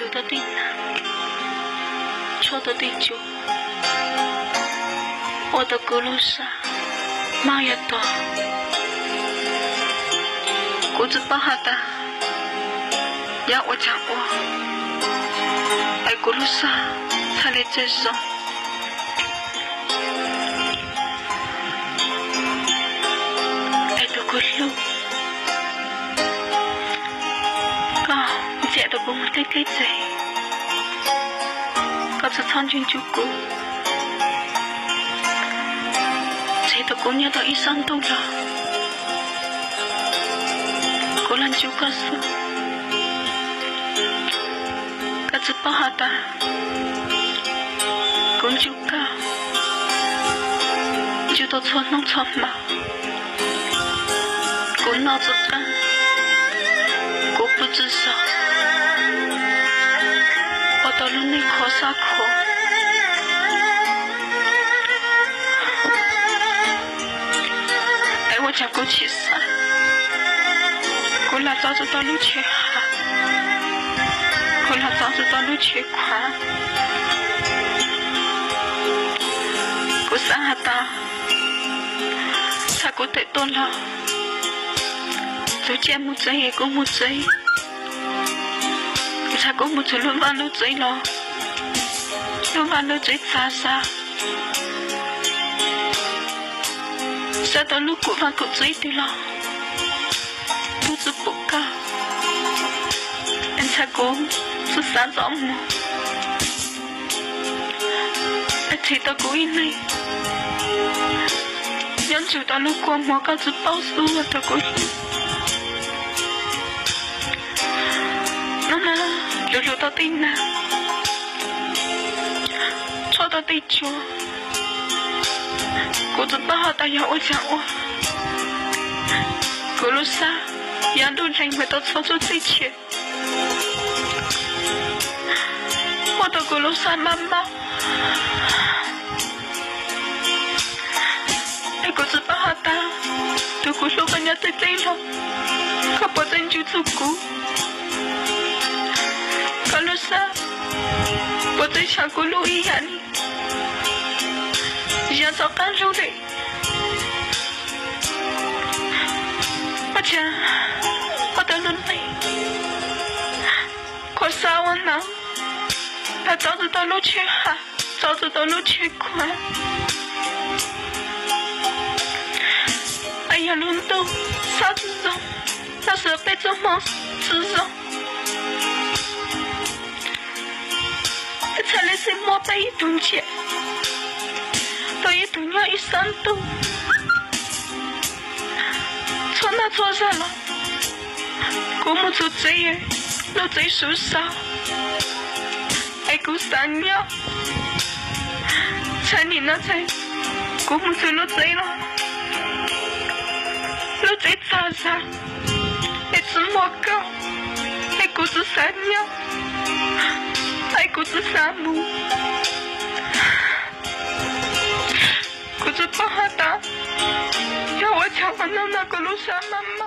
住到啲難，錯到啲住，我到咕嚕沙，媽一朵，咕子巴哈達，呀我講我，愛咕嚕沙，才嚟接受。咕嚕，姐都不得给嘴，是苍军主顾，姐都姑娘到一山洞了，姑娘就告诉，是巴哈达，公主告，就到村弄村嘛。我脑子干，我不知道，我到了那可啥可，哎，我家过去噻，我那早就到路去哈，我那早就到路去看，我上下打，才过得多了。tôi che một giây có một giây sao có một giây luôn vào lúc giây lo luôn vào lúc giây xa xa sao tao lúc của vào cuộc giây thì lo tôi giúp bố cả anh sao có sự xa rõ mà anh thấy tao cố ý này nhân chủ tao lúc qua mua cao giúp bao số mà tao cố ý那溜溜到对南，错到对角，我只把好大要我讲我，咕噜沙，杨路人回到操作最前，我的咕噜沙妈妈，哎，我只把好大，对咕噜人家最最了，可不真就足够。Kalau saya boleh cakap lu iyan, jangan takkan lu deh. Macam ada lu ni, kau sawan na, dah tahu dah lu cekah, tahu dah lu cekah. Ayah lu tu satu zon, tak sampai cuma sezon.才来是莫被一顿钱，到一顿要一山洞，错那错上了，我们做这样，老贼受伤，爱过三秒，才你那才，我们做老贼了，老贼咋啥？爱吃莫搞，爱过是三秒。爱过是沙漠，可是巴哈达，要我抢完了那个路上妈妈。